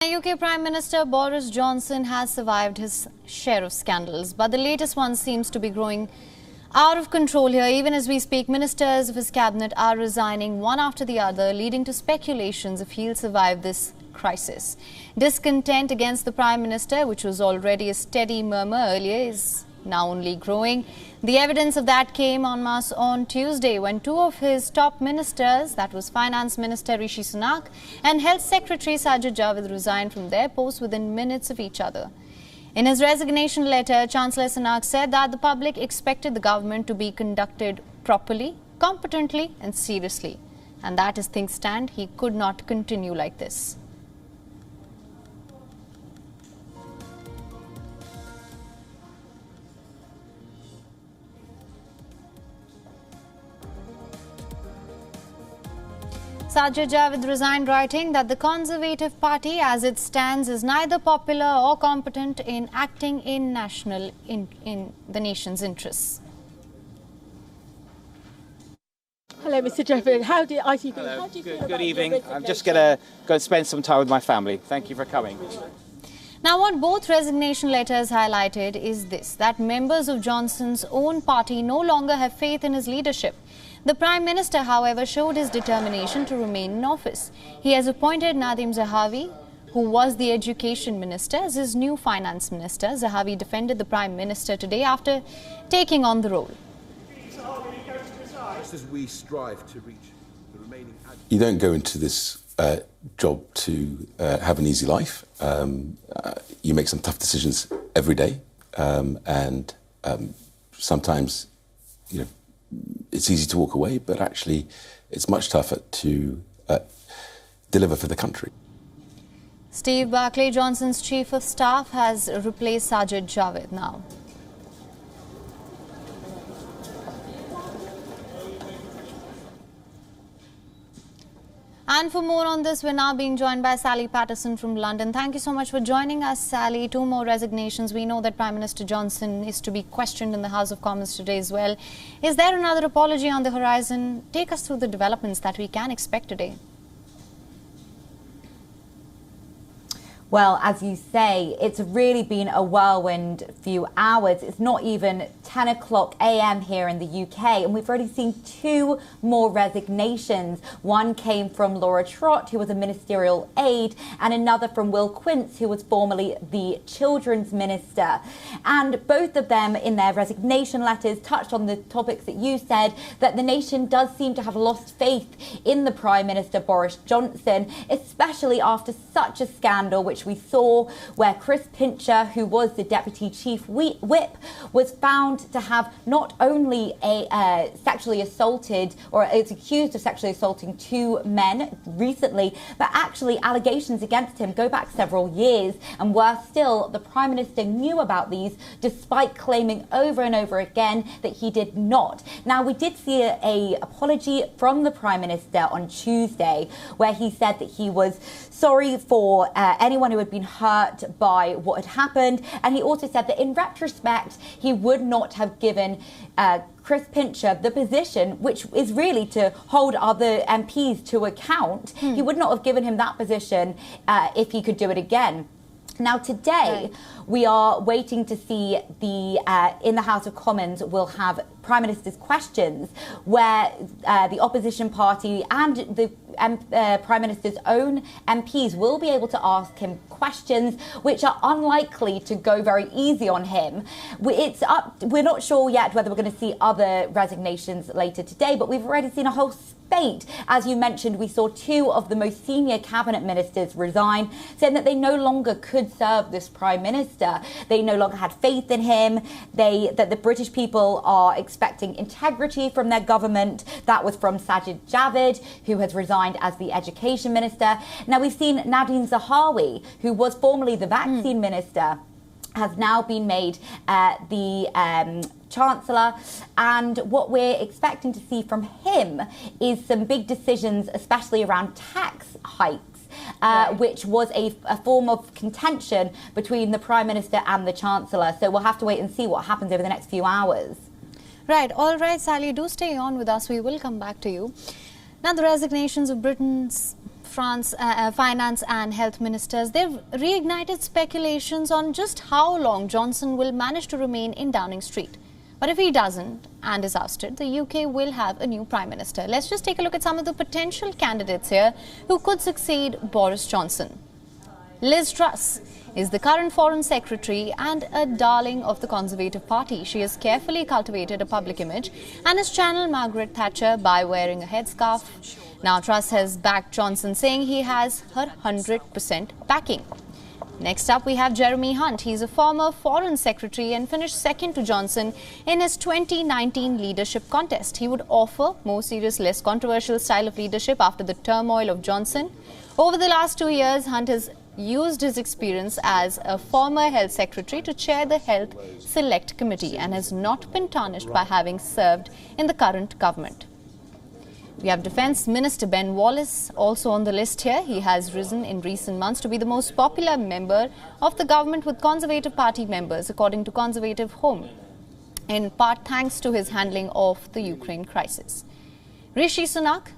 UK Prime Minister Boris Johnson has survived his share of scandals, but the latest one seems to be growing out of control here. Even as we speak, ministers of his cabinet are resigning one after the other, leading to speculations if he'll survive this crisis. Discontent against the Prime Minister, which was already a steady murmur earlier, is now only growing. The evidence of that came en masse on Tuesday when two of his top ministers, that was Finance Minister Rishi Sunak and Health Secretary Sajid Javid, resigned from their posts within minutes of each other. In his resignation letter, Chancellor Sunak said that the public expected the government to be conducted properly, competently and seriously, and that as things stand, he could not continue like this. Sajid Javid resigned, writing that the Conservative Party as it stands is neither popular or competent in acting in the nation's interests. Hello, Mr. Javid. How do you feel? Hello. How do you feel Good about evening. I'm just going to go and spend some time with my family. Thank you for coming. Now, what both resignation letters highlighted is this, that members of Johnson's own party no longer have faith in his leadership. The Prime Minister, however, showed his determination to remain in office. He has appointed Nadhim Zahawi, who was the Education Minister, as his new Finance Minister. Zahawi defended the Prime Minister today after taking on the role. Just as we strive to reach the remaining... You don't go into this job to have an easy life. You make some tough decisions every day, and sometimes, you know, it's easy to walk away, but actually it's much tougher to deliver for the country. Steve Barclay, Johnson's Chief of Staff, has replaced Sajid Javid now. And for more on this, we're now being joined by Sally Patterson from London. Thank you so much for joining us, Sally. Two more resignations. We know that Prime Minister Johnson is to be questioned in the House of Commons today as well. Is there another apology on the horizon? Take us through the developments that we can expect today. Well, as you say, it's really been a whirlwind few hours. It's not even 10 o'clock a.m. here in the UK, and we've already seen two more resignations. One came from Laura Trott, who was a ministerial aide, and another from Will Quince, who was formerly the Children's Minister. And both of them, in their resignation letters, touched on the topics that you said, that the nation does seem to have lost faith in the Prime Minister, Boris Johnson, especially after such a scandal, which we saw where Chris Pincher, who was the Deputy Chief Whip, was found to have not only sexually assaulted, or is accused of sexually assaulting two men recently, but actually allegations against him go back several years, and worse still, the Prime Minister knew about these despite claiming over and over again that he did not. Now, we did see a apology from the Prime Minister on Tuesday, where he said that he was sorry for anyone who had been hurt by what had happened, and he also said that in retrospect he would not have given Chris Pincher the position, which is really to hold other MPs to account. He would not have given him that position if he could do it again. Now, today, we are waiting to see in the House of Commons, we'll have Prime Minister's questions, where the opposition party and the Prime Minister's own MPs will be able to ask him questions which are unlikely to go very easy on him. We're not sure yet whether we're going to see other resignations later today, but we've already seen a whole spate. As you mentioned, we saw two of the most senior cabinet ministers resign, saying that they no longer could serve this Prime Minister. They no longer had faith in him. That the British people are expecting integrity from their government. That was from Sajid Javid, who has resigned as the Education Minister. Now, we've seen Nadhim Zahawi, who was formerly the Vaccine Minister, has now been made the Chancellor, and what we're expecting to see from him is some big decisions, especially around tax hikes, which was a form of contention between the Prime Minister and the Chancellor. So we'll have to wait and see what happens over the next few hours. Right. All right, Sally, do stay on with us. We will come back to you. Now, the resignations of Britain's finance and health ministers, they've reignited speculations on just how long Johnson will manage to remain in Downing Street. But if he doesn't and is ousted, the UK will have a new Prime Minister. Let's just take a look at some of the potential candidates here who could succeed Boris Johnson. Liz Truss is the current Foreign Secretary and a darling of the Conservative Party. She has carefully cultivated a public image and has channeled Margaret Thatcher by wearing a headscarf. Now Truss has backed Johnson, saying he has her 100% backing. Next up, we have Jeremy Hunt. He's a former Foreign Secretary and finished second to Johnson in his 2019 leadership contest. He would offer more serious, less controversial style of leadership after the turmoil of Johnson. Over the last 2 years, Hunt has used his experience as a former health secretary to chair the Health Select Committee and has not been tarnished by having served in the current government. We have Defence Minister Ben Wallace also on the list here. He has risen in recent months to be the most popular member of the government with Conservative Party members, according to Conservative Home, in part thanks to his handling of the Ukraine crisis. Rishi Sunak,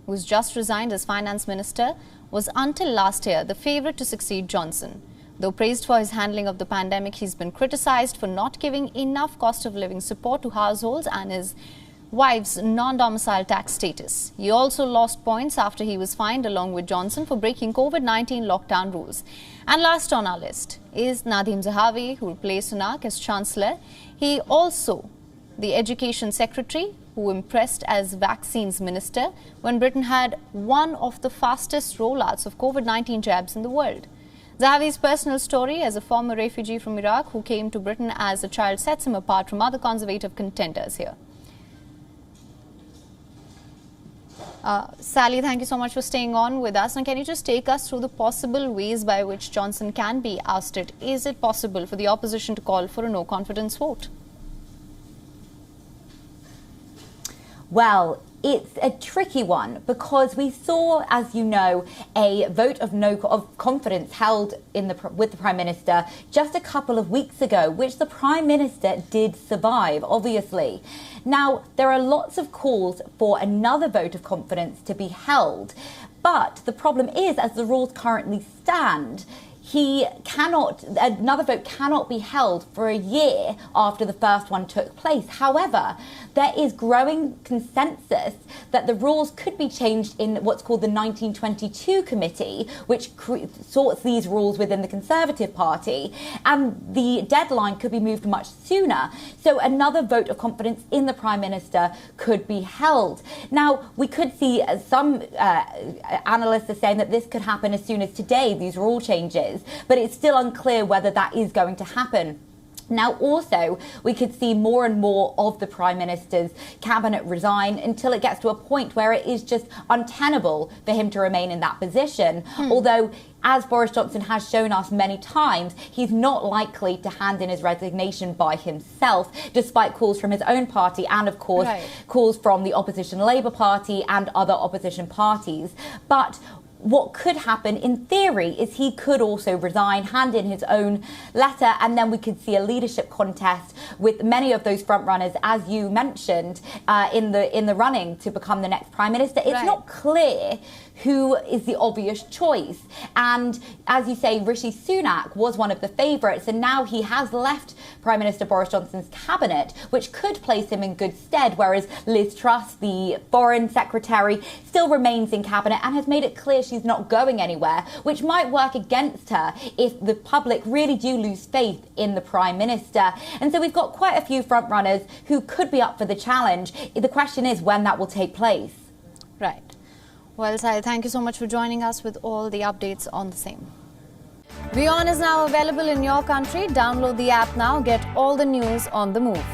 who's just resigned as Finance Minister, was until last year the favourite to succeed Johnson. Though praised for his handling of the pandemic, he's been criticised for not giving enough cost of living support to households and his wife's non-domicile tax status. He also lost points after he was fined along with Johnson for breaking COVID-19 lockdown rules. And last on our list is Nadhim Zahawi, who replaced Sunak as Chancellor. He also the Education Secretary, who impressed as Vaccines Minister when Britain had one of the fastest rollouts of COVID-19 jabs in the world. Zahawi's personal story as a former refugee from Iraq who came to Britain as a child sets him apart from other Conservative contenders here. Sally, thank you so much for staying on with us. And can you just take us through the possible ways by which Johnson can be ousted? Is it possible for the opposition to call for a no-confidence vote? Well, it's a tricky one because we saw, as you know, a vote of confidence held with the Prime Minister just a couple of weeks ago, which the Prime Minister did survive, obviously. Now, there are lots of calls for another vote of confidence to be held, but the problem is, as the rules currently stand, another vote cannot be held for a year after the first one took place. However, there is growing consensus that the rules could be changed in what's called the 1922 committee, which sorts these rules within the Conservative Party, and the deadline could be moved much sooner. So another vote of confidence in the Prime Minister could be held. Now, we could see some analysts are saying that this could happen as soon as today, these rule changes, but it's still unclear whether that is going to happen. Now, also, we could see more and more of the Prime Minister's cabinet resign until it gets to a point where it is just untenable for him to remain in that position. Although, as Boris Johnson has shown us many times, he's not likely to hand in his resignation by himself, despite calls from his own party and, of course, calls from the opposition Labour Party and other opposition parties. But what could happen in theory is he could also resign, hand in his own letter, and then we could see a leadership contest with many of those frontrunners, as you mentioned, in the running to become the next Prime Minister. It's not clear who is the obvious choice. And as you say, Rishi Sunak was one of the favourites, and now he has left Prime Minister Boris Johnson's cabinet, which could place him in good stead, whereas Liz Truss, the Foreign Secretary, still remains in cabinet and has made it clear she's not going anywhere, which might work against her if the public really do lose faith in the Prime Minister. And so we've got quite a few frontrunners who could be up for the challenge. The question is when that will take place. Right. Well, Sai, thank you so much for joining us with all the updates on the same. WION is now available in your country. Download the app now. Get all the news on the move.